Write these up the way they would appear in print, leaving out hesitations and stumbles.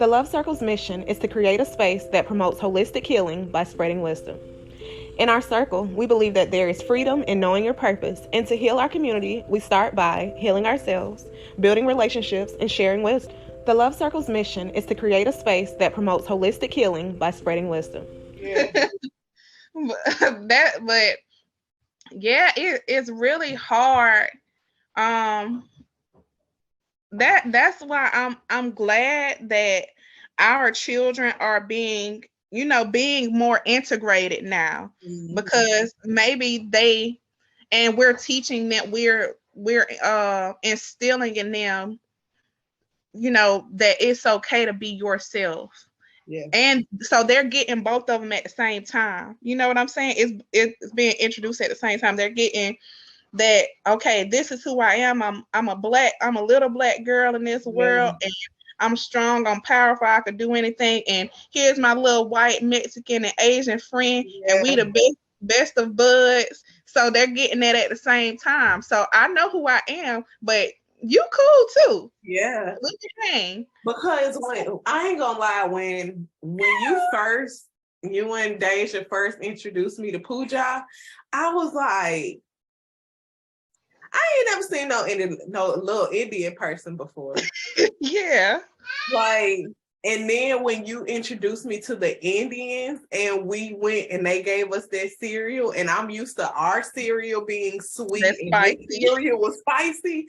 The Love Circle's mission is to create a space that promotes holistic healing by spreading wisdom. In our circle, we believe that there is freedom in knowing your purpose, and to heal our community, we start by healing ourselves, building relationships, and sharing wisdom. The Love Circle's mission is to create a space that promotes holistic healing by spreading wisdom. Yeah. but yeah, it's really hard. That's why I'm glad that our children are being more integrated now, because maybe we're teaching that we're instilling in them, that it's okay to be yourself. Yeah. And so they're getting both of them at the same time. You know what I'm saying? It's being introduced at the same time. They're getting that, okay, this is who I am. I'm a little black girl in this world, and I'm strong, I'm powerful, I could do anything. And here's my little white Mexican and Asian friend, and we the best of buds. So they're getting that at the same time. So I know who I am, but you cool too. Yeah. What you saying? Because I ain't gonna lie, when you and Deja first introduced me to Pooja, I was like, I ain't never seen no little Indian person before. Yeah. Like, and then when you introduced me to the Indians and we went and they gave us their cereal, and I'm used to our cereal being sweet and their cereal was spicy.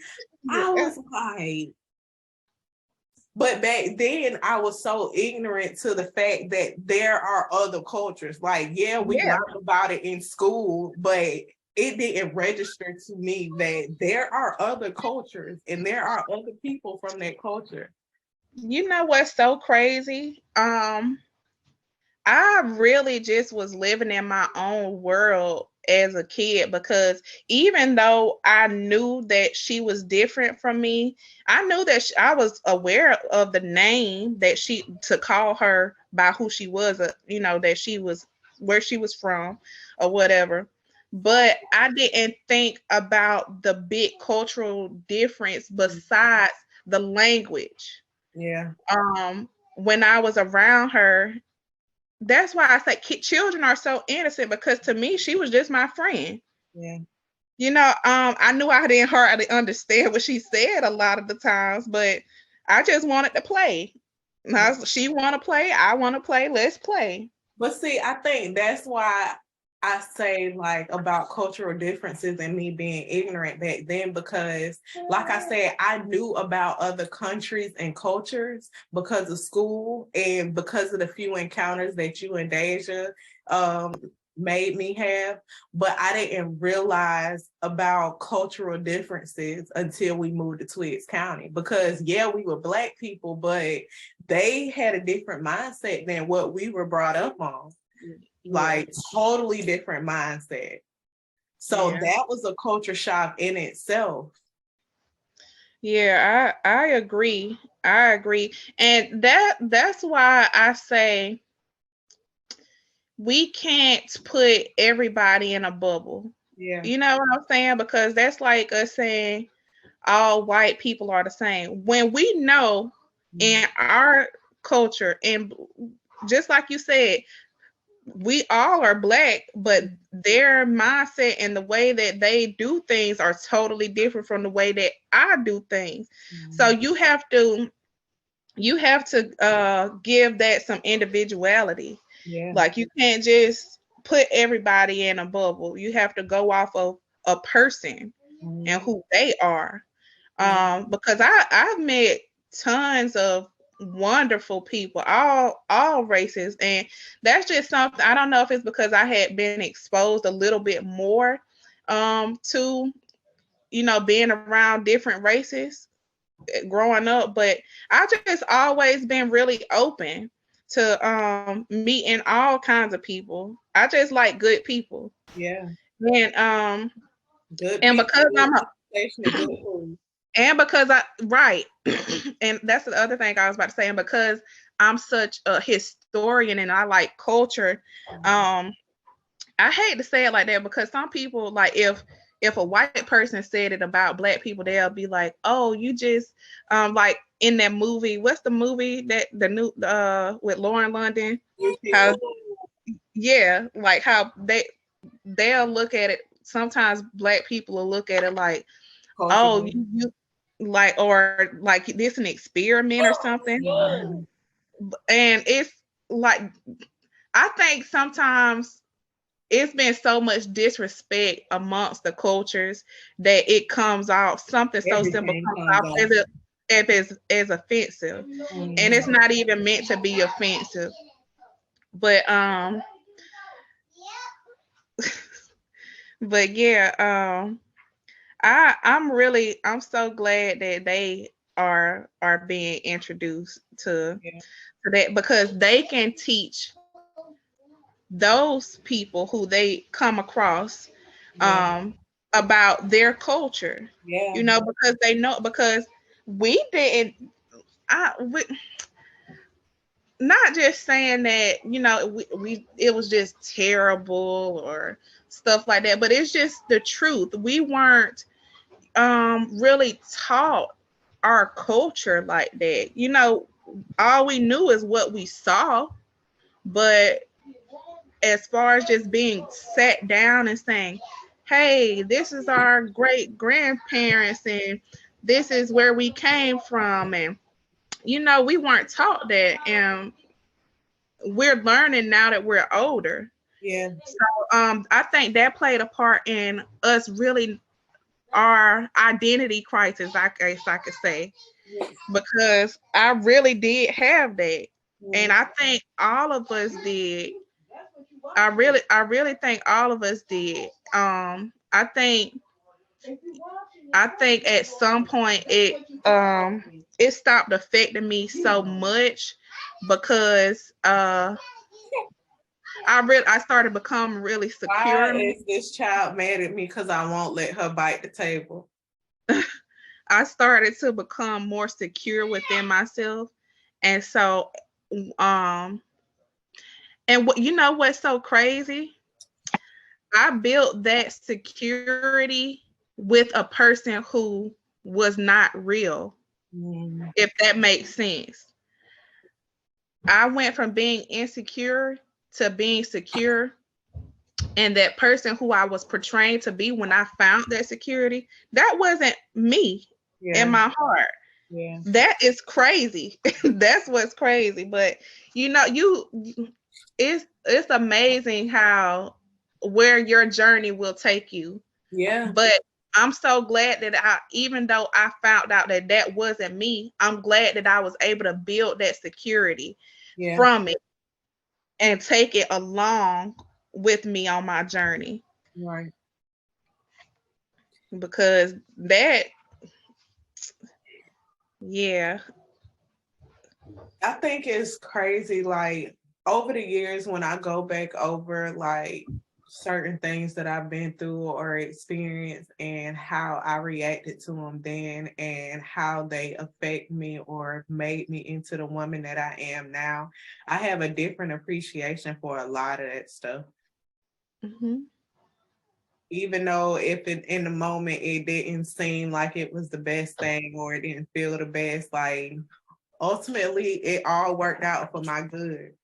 I was like, but back then I was so ignorant to the fact that there are other cultures. Like, we learned about it in school, but it didn't register to me that there are other cultures and there are other people from that culture. You know what's so crazy? I really just was living in my own world as a kid, because even though I knew that she was different from me, I knew that I was aware of the name that to call her by who she was, that she was where she was from or whatever. But I didn't think about the big cultural difference besides the language. Yeah. When I was around her, that's why I say children are so innocent, because to me, she was just my friend. Yeah. I knew I didn't hardly understand what she said a lot of the times, but I just wanted to play. She want to play, I want to play, let's play. But see, I think that's why I say like about cultural differences and me being ignorant back then, because like I said, I knew about other countries and cultures because of school and because of the few encounters that you and Deja made me have, but I didn't realize about cultural differences until we moved to Twiggs County, because we were Black people, but they had a different mindset than what we were brought up on. Like totally different mindset. So that was a culture shock in itself. Yeah, I agree. And that's why I say we can't put everybody in a bubble. Yeah. You know what I'm saying? Because that's like us saying all white people are the same. When we know in our culture, and just like you said, we all are Black, but their mindset and the way that they do things are totally different from the way that I do things. So you have to give that some individuality. Yeah. Like, you can't just put everybody in a bubble. You have to go off of a person and who they are. Because I've met tons of wonderful people, all races, and that's just something. I don't know if it's because I had been exposed a little bit more to being around different races growing up, but I just always been really open to meeting all kinds of people. I just like good people. Yeah. And good and people, because I'm a good food. and because and that's the other thing I was about to say, and because I'm such a historian and I like culture, I hate to say it like that, because some people, like, if a white person said it about black people, they'll be like, "Oh, you just like in that movie. What's the movie that the new with Lauren London? How yeah, like how they'll look at it. Sometimes black people will look at it like, oh, you like, or like this an experiment or something. And it's like, I think sometimes it's been so much disrespect amongst the cultures that it comes off something so simple comes off as offensive, and it's not even meant to be offensive. But but yeah, I'm so glad that they are being introduced to that, because they can teach those people who they come across about their culture. You know, because they know, because we didn't not just saying that, you know, we it was just terrible or stuff like that, but it's just the truth. We weren't really taught our culture like that. You know, all we knew is what we saw, but as far as just being sat down and saying, hey, this is our great grandparents and this is where we came from, and you know, we weren't taught that, and we're learning now that we're older. So I think that played a part in us really our identity crisis, I guess I could say, because I really did have that, and I think all of us did. I really think all of us did. I think at some point it stopped affecting me so much, because I started becoming really secure. Why is this child mad at me because I won't let her bite the table? I started to become more secure within myself. And so and what, you know what's so crazy? I built that security with a person who was not real. If that makes sense. I went from being insecure to being secure, and that person who I was portraying to be when I found that security, that wasn't me in my heart. That is crazy. That's what's crazy. But you know, it's amazing how where your journey will take you. But I'm so glad that even though I found out that that wasn't me, I'm glad that I was able to build that security from it and take it along with me on my journey. Right. Because that, yeah. I think it's crazy. Like over the years, when I go back over like certain things that I've been through or experienced and how I reacted to them then and how they affect me or made me into the woman that I am now, I have a different appreciation for a lot of that stuff. Even though if it in the moment it didn't seem like it was the best thing or it didn't feel the best, like ultimately it all worked out for my good.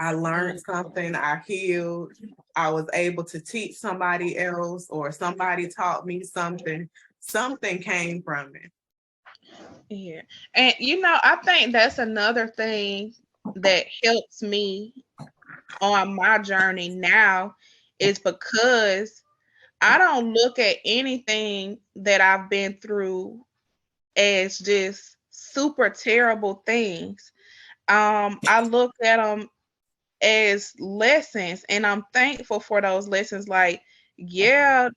I learned something, I healed, I was able to teach somebody else, or somebody taught me something. Something came from it. Yeah. And you know, I think that's another thing that helps me on my journey now, is because I don't look at anything that I've been through as just super terrible things. I look at them as lessons, and I'm thankful for those lessons. Like, yeah,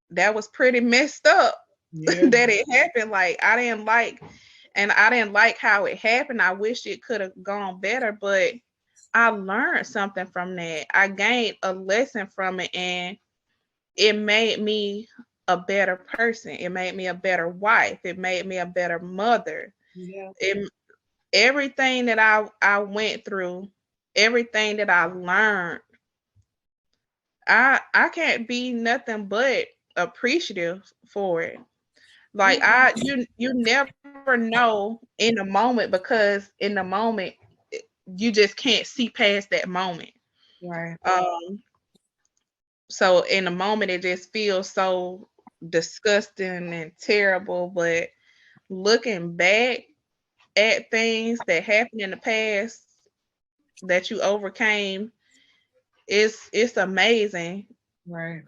that was pretty messed up that it happened. Like, I didn't like how it happened. I wish it could have gone better, but I learned something from that. I gained a lesson from it, and it made me a better person. It made me a better wife. It made me a better mother. Everything that I went through, everything that I learned, I can't be nothing but appreciative for it. Like you never know in the moment, because in the moment you just can't see past that moment. Right. So in the moment it just feels so disgusting and terrible, but looking back at things that happened in the past that you overcame, it's amazing. Right.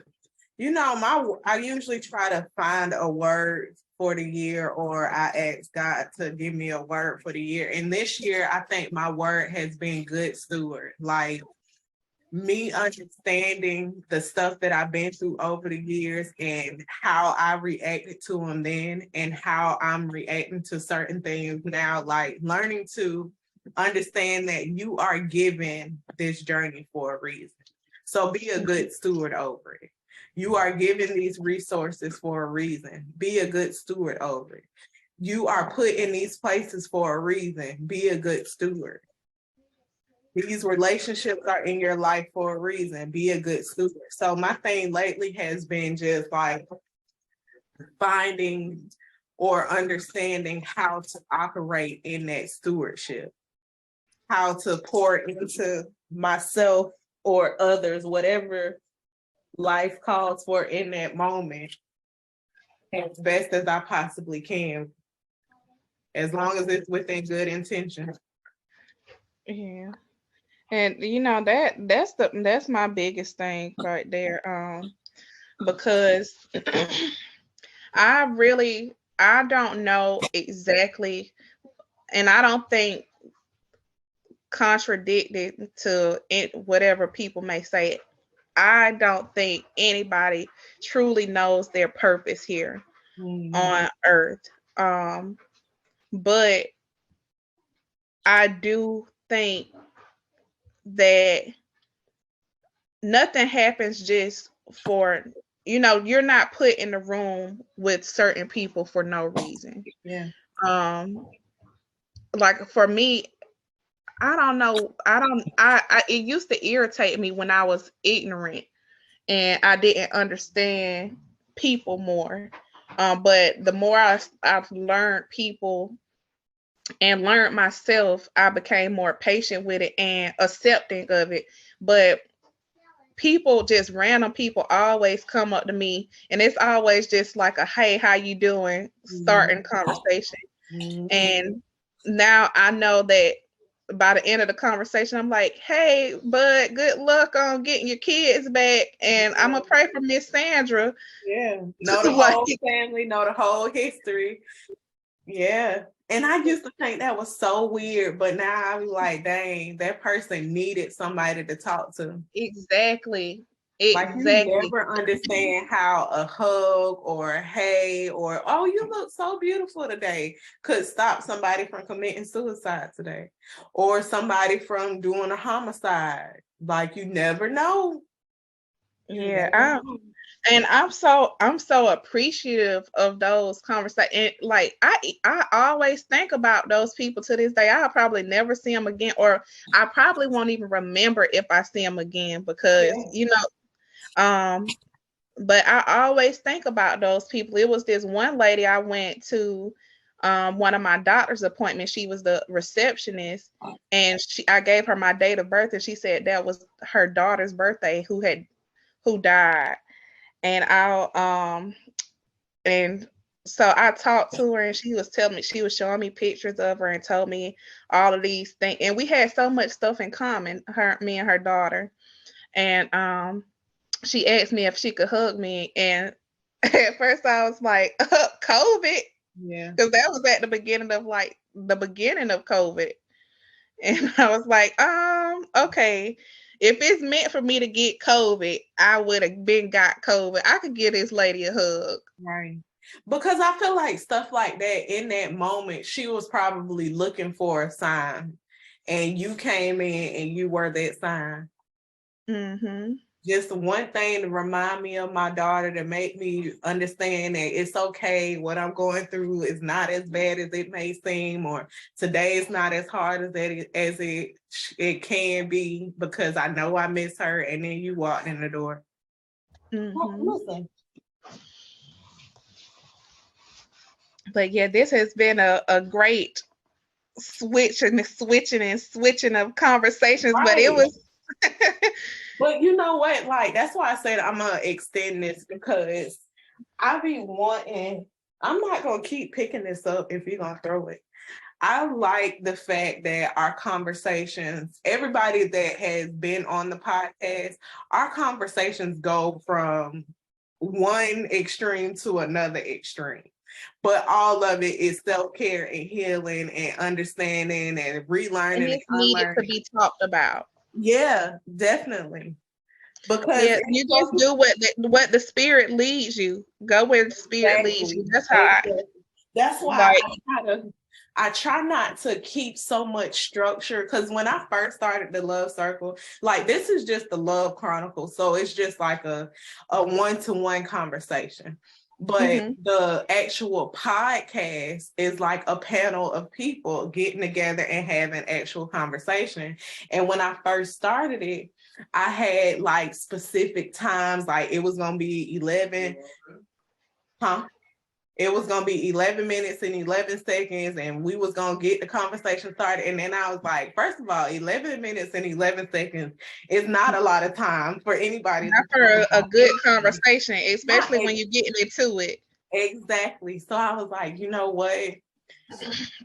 I usually try to find a word for the year, or I ask God to give me a word for the year. And this year, I think my word has been good steward. Like, me understanding the stuff that I've been through over the years and how I reacted to them then and how I'm reacting to certain things now, like learning to understand that you are given this journey for a reason. So be a good steward over it. You are given these resources for a reason. Be a good steward over it. You are put in these places for a reason. Be a good steward. These relationships are in your life for a reason. Be a good steward. So my thing lately has been just like finding or understanding how to operate in that stewardship, how to pour into myself or others, whatever life calls for in that moment, as best as I possibly can, as long as it's within good intention. Yeah. And that's my biggest thing right there. Because I don't know exactly, and I don't think, contradicted to it, whatever people may say, I don't think anybody truly knows their purpose here on earth. But I do think that nothing happens just for, you're not put in the room with certain people for no reason. Yeah. Like for me, I don't know. It used to irritate me when I was ignorant and I didn't understand people more. But the more I've learned people and learned myself, I became more patient with it and accepting of it. But random people always come up to me, and it's always just like a, hey, how you doing? Starting conversation. And now I know that by the end of the conversation, I'm like, hey, bud, good luck on getting your kids back. And I'm going to pray for Miss Sandra. Yeah. Know the whole family, know the whole history. Yeah. And I used to think that was so weird, but now I'm like, dang, that person needed somebody to talk to. Exactly. Like, you never understand how a hug or a hey or, oh, you look so beautiful today could stop somebody from committing suicide today or somebody from doing a homicide. Like, you never know. Yeah. And I'm so appreciative of those conversations. And like I always think about those people to this day. I'll probably never see them again, or I probably won't even remember if I see them again, because but I always think about those people. It was this one lady I went to one of my doctor's appointments. She was the receptionist, and I gave her my date of birth, and she said that was her daughter's birthday who died. And and so I talked to her, and she was showing me pictures of her and told me all of these things. And we had so much stuff in common, me and her daughter. And she asked me if she could hug me. And at first I was like, COVID. Yeah. Because that was at the beginning of COVID. And I was like, okay. If it's meant for me to get COVID, I would have got COVID. I could give this lady a hug. Right. Because I feel like stuff like that in that moment, she was probably looking for a sign. And you came in and you were that sign. Mm-hmm. Just one thing to remind me of my daughter, to make me understand that it's okay. What I'm going through is not as bad as it may seem, or today is not as hard as it can be, because I know I miss her. And then you walked in the door. Mm-hmm. Listen. But yeah, this has been a great switching of conversations, but it Right. was But you know what? Like, that's why I said I'm gonna extend this, because I be wanting, I'm not gonna keep picking this up if you're gonna throw it. I like the fact that our conversations, everybody that has been on the podcast, our conversations go from one extreme to another extreme. But all of it is self-care and healing and understanding and and relearning and it's needed to unlearning. be talked about. Yeah, definitely. Because Yeah, you just do what the spirit leads you. Go where the spirit leads you. exactly, That's how exactly. That's why like I try not to keep so much structure, because when I first started the Love Circle, like, this is just the Love Chronicles, so it's just like a one-to-one conversation. But mhm. the actual podcast is like a panel of people getting together and having actual conversation. And when I first started it, I had like specific times, like it was gonna be 11, huh? It was gonna be 11 minutes and 11 seconds, and we was gonna get the conversation started. And then I was like, first of all, 11 minutes and 11 seconds is not a lot of time for anybody to Not talk for a about good anything. conversation, Not especially when you're getting into it. exactly. So I was like, you know what?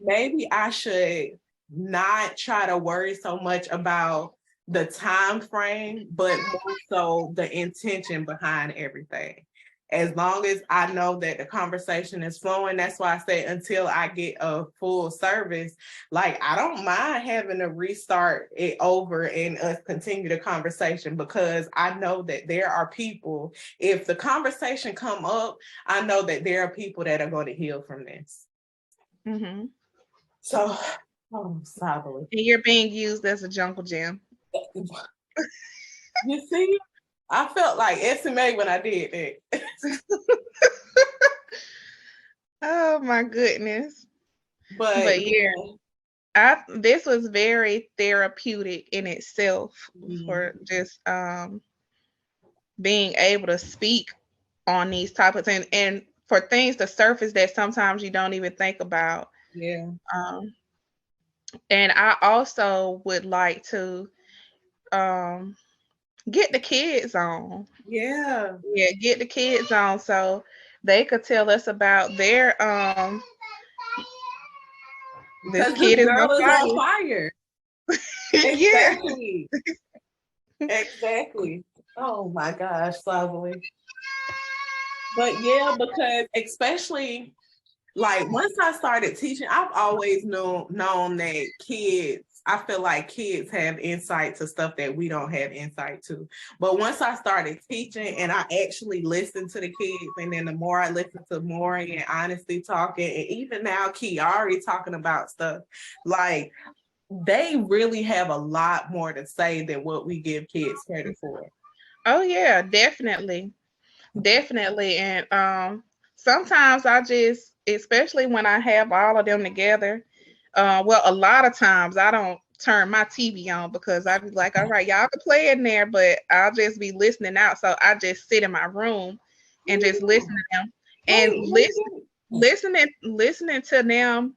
Maybe I should not try to worry so much about the time frame, but more so the intention behind everything. As long as I know that the conversation is flowing, that's why I say until I get a full service, like, I don't mind having to restart it over and us continue the conversation, because I know that there are people, if the conversation come up, I know that there are people that are going to heal from this. Mm-hmm. So, oh, sorry. And you're being used as a jungle gym. You see, I felt like SMA when I did that. Oh my goodness. But But yeah, yeah. this was very therapeutic in itself for Mm, just being able to speak on these topics and for things to surface that sometimes you don't even think about. yeah. Um, and I also would like to um, get the kids on. Yeah. Yeah, get the kids on so they could tell us about their this Because this kid is girl on is on fire. fire. Yeah. Exactly. Exactly. Oh my gosh, lovely. But yeah, because especially like once I started teaching, I've always known that kids, I feel like kids have insight to stuff that we don't have insight to. But once I started teaching and I actually listened to the kids, and then the more I listened to Maury and Honesty talking, and even now Kiari talking about stuff, like, they really have a lot more to say than what we give kids credit for. Oh yeah, definitely. Definitely. And sometimes I just, especially when I have all of them together, well, a lot of times I don't turn my TV on because I be like, all right, y'all can play in there, but I'll just be listening out. So I just sit in my room and just listen to them and listening to them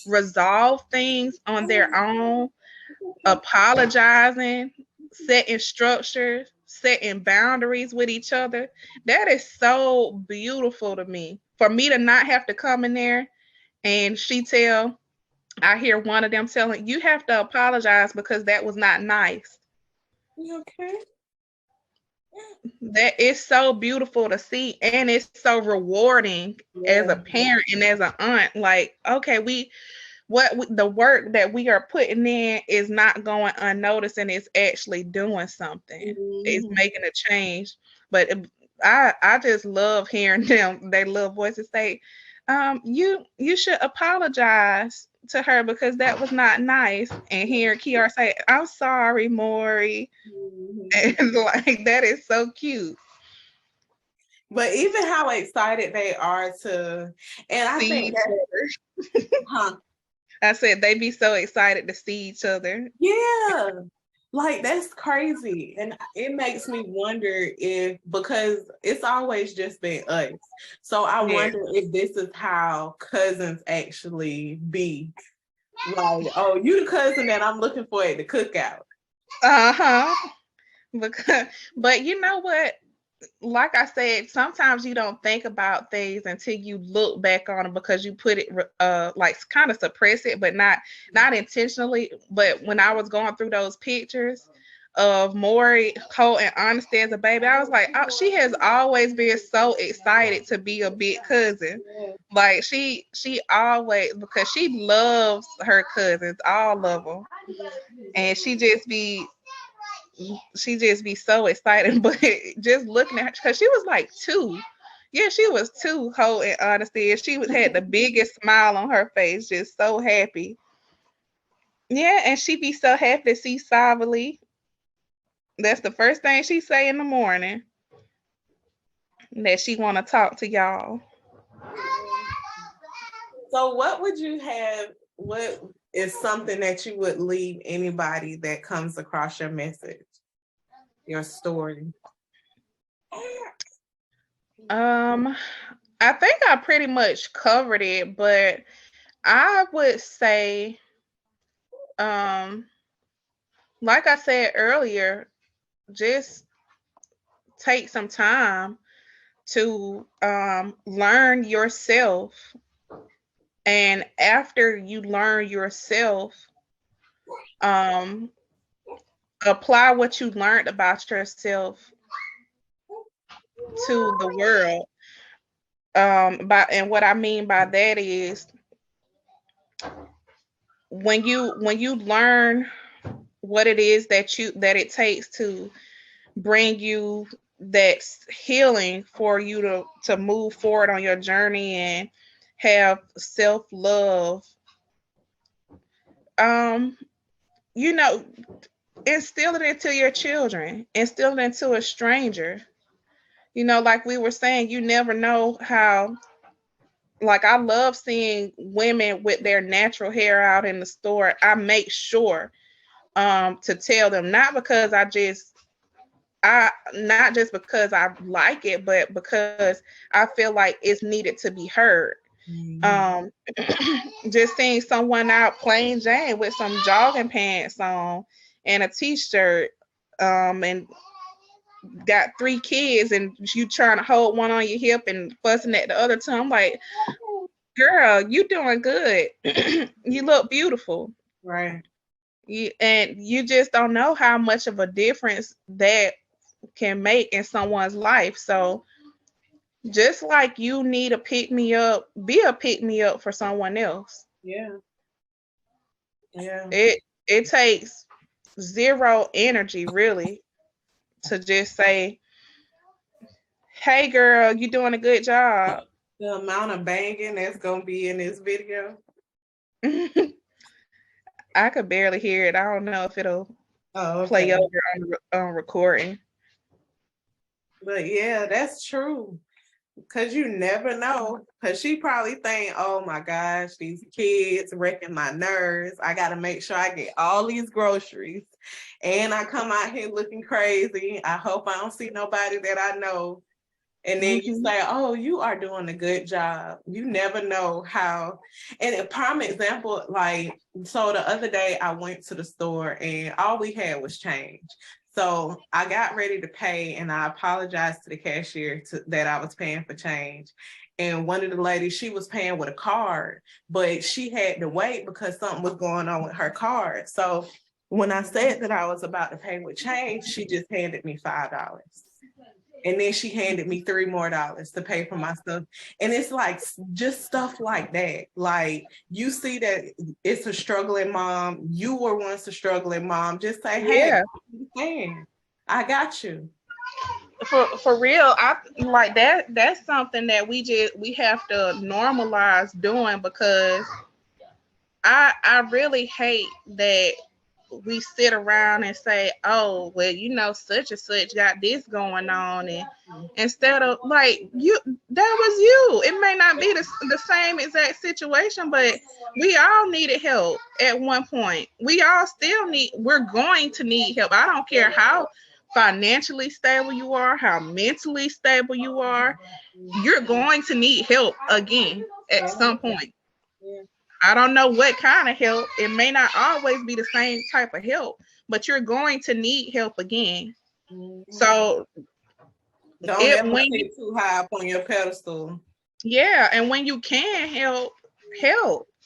resolve things on their own, apologizing, setting structures, setting boundaries with each other. That is so beautiful to me. For me to not have to come in there and I hear one of them telling, you have to apologize because that was not nice. Okay. That is so beautiful to see, and it's so rewarding as a Yeah. parent and as an aunt. Like, okay, the work that we are putting in is not going unnoticed, and it's actually doing something. It's Mhm. making a change. But I just love hearing them, their little voices say, you should apologize to her because that was not nice. And hearing Kiara say, I'm sorry, Maury. Mhm. And like that is so cute. But even how excited they are to, and I See think each that, other. huh? I said they be so excited to see each other. Yeah. Like, that's crazy. And it makes me wonder if, because it's always just been us. So I wonder if this is how cousins actually be. Like, oh, you the cousin that I'm looking for at the cookout. But you know what? Like I said, sometimes you don't think about things until you look back on them because you put it like kind of suppress it, but not intentionally. But when I was going through those pictures of Maury, Cole, and Honesty as a baby, I was like, oh, she has always been so excited to be a big cousin. Like she always, because she loves her cousins, all of them, and she just be so excited. But just looking at her, because she was like 2. Yeah, she was 2, Whole and Honesty, and she had the biggest smile on her face, just so happy. Yeah, and she be so happy to see Savali. That's the first thing she say in the morning, that she want to talk to y'all. So what would you have, what is something that you would leave anybody that comes across your message, your story? I think I pretty much covered it, but I would say, like I said earlier, just take some time to learn yourself. And after you learn yourself, apply what you learned about yourself to the world. And what I mean by that is, when you learn what it is that it takes to bring you that healing for you to move forward on your journey and have self-love, you know, instill it into your children, instill it into a stranger. Like we were saying, you never know how. Like, I love seeing women with their natural hair out in the store. I make sure to tell them, not just because I like it, but because I feel like it's needed to be heard. Mm-hmm. Just seeing someone out plain Jane with some jogging pants on and a t-shirt, and got 3 kids, and you trying to hold one on your hip and fussing at the other two. I'm like, girl, you doing good. You look beautiful. Right. And you just don't know how much of a difference that can make in someone's life. So just like you need a pick me up, be a pick me up for someone else. Yeah. It takes zero energy, really, to just say, hey girl, you doing a good job. The amount of banging that's gonna be in this video. I could barely hear it. I don't know if it'll play over on recording. But yeah, that's true. Because you never know. Because she probably think, oh my gosh, these kids wrecking my nerves. I got to make sure I get all these groceries. And I come out here looking crazy. I hope I don't see nobody that I know. And then you say, oh, you are doing a good job. You never know how. And a prime example, like, so the other day I went to the store and all we had was change. So I got ready to pay and I apologized to the cashier that I was paying for change. And one of the ladies, she was paying with a card, but she had to wait because something was going on with her card. So when I said that I was about to pay with change, she just handed me $5. And then she handed me $3 more to pay for my stuff. And it's like, just stuff like that. Like, you see that it's a struggling mom. You were once a struggling mom. Just say, hey, I got you. For real, I like that. That's something that we have to normalize doing, because I really hate that we sit around and say, oh, well, you know, such and such got this going on, and instead of like you, that was you. It may not be the same exact situation, but we all needed help at one point. We all still we're going to need help. I don't care how financially stable you are, how mentally stable you are, you're going to need help again at some point. I don't know what kind of help. It may not always be the same type of help, but you're going to need help again. So don't ever sit too high up on your pedestal. Yeah, and when you can help.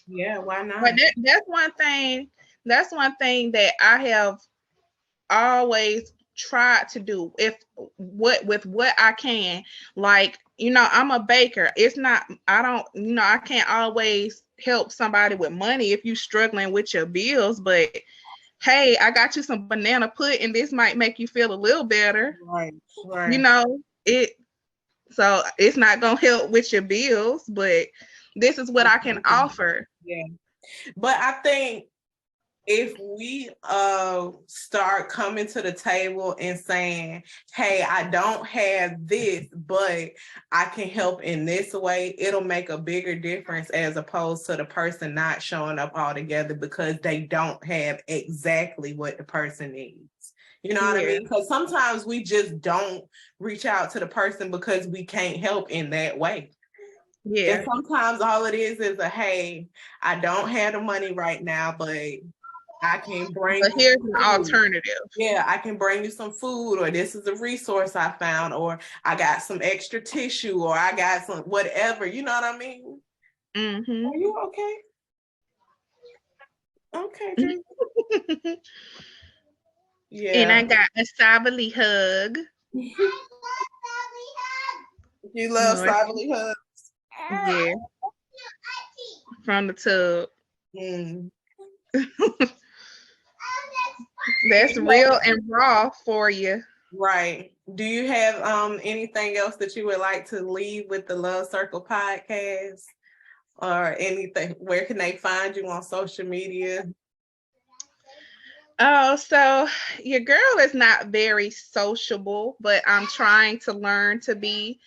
Yeah, why not? But that's one thing. That's one thing that I have always tried to do. With what I can, like, you know, I'm a baker. It's not, I don't, you know, I can't always help somebody with money if you're struggling with your bills, but hey, I got you some banana pudding. This might make you feel a little better. Right. You know, so it's not gonna help with your bills, but this is what I can offer. Yeah. But I think if we start coming to the table and saying, hey, I don't have this, but I can help in this way, it'll make a bigger difference as opposed to the person not showing up altogether because they don't have exactly what the person needs. You know what I mean? Because sometimes we just don't reach out to the person because we can't help in that way. Yeah. And sometimes all it is a, hey, I don't have the money right now, but I can bring you here's an alternative. Yeah, I can bring you some food, or this is a resource I found, or I got some extra tissue, or I got some whatever. You know what I mean? Mm-hmm. Are you okay? Okay, Drew. Yeah. And I got a Sabali hug. You love Sabali hugs? Yeah. From the tub. That's real and raw for you. Right. Do you have anything else that you would like to leave with the Love Circle podcast, or anything? Where can they find you on social media? Oh, so your girl is not very sociable, but I'm trying to learn to be.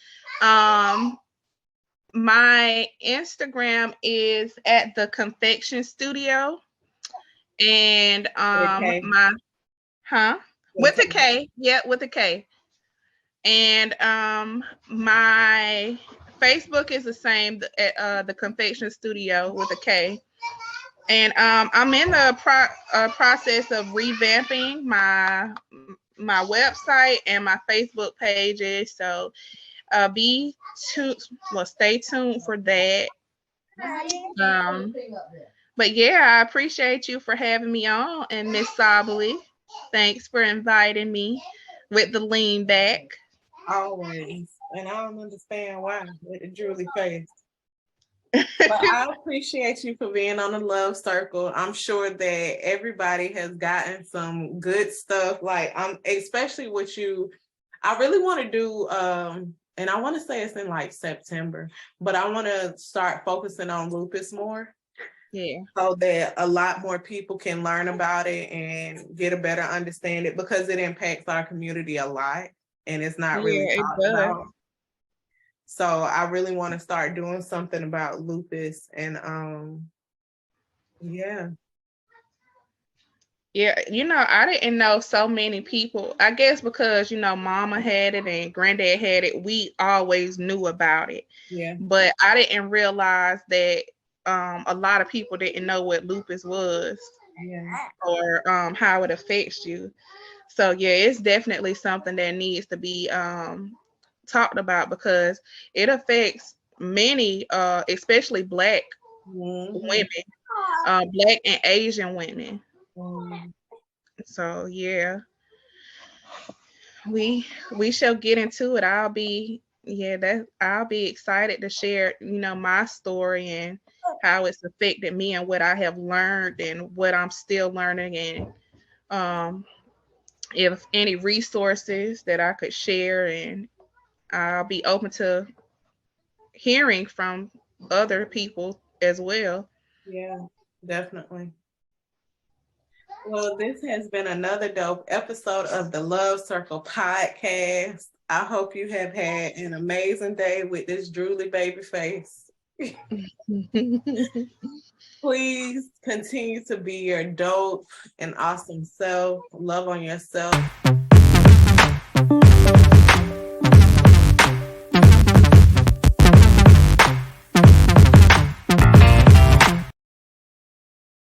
My Instagram is at the Konfection Studio, and with a K, with a K, and my Facebook is the same at the Konfection Studio with a K, and I'm in the process of revamping my website and my Facebook pages, so stay tuned for that. But yeah, I appreciate you for having me on, and Miss Sabali, thanks for inviting me with the lean back. Always. And I don't understand why with the Julie face. But I appreciate you for being on the Love Circle. I'm sure that everybody has gotten some good stuff. Like, especially with you, I really want to do and I want to say it's in like September, but I want to start focusing on lupus more. Yeah. So that a lot more people can learn about it and get a better understanding, because it impacts our community a lot and it's not really talked about. So I really want to start doing something about lupus, and yeah. Yeah, you know, I didn't know so many people. I guess because, you know, mama had it and granddad had it, we always knew about it. Yeah. But I didn't realize that a lot of people didn't know what lupus was, or how it affects you. So yeah, it's definitely something that needs to be talked about, because it affects many, especially Black women, Black and Asian women. So yeah, we shall get into it. I'll be excited to share, you know, my story and how it's affected me and what I have learned and what I'm still learning, and if any resources that I could share, and I'll be open to hearing from other people as well. Yeah, definitely. Well, this has been another dope episode of the Love Circle podcast. I hope you have had an amazing day with this drooly baby face. Please continue to be your dope and awesome self. Love on yourself.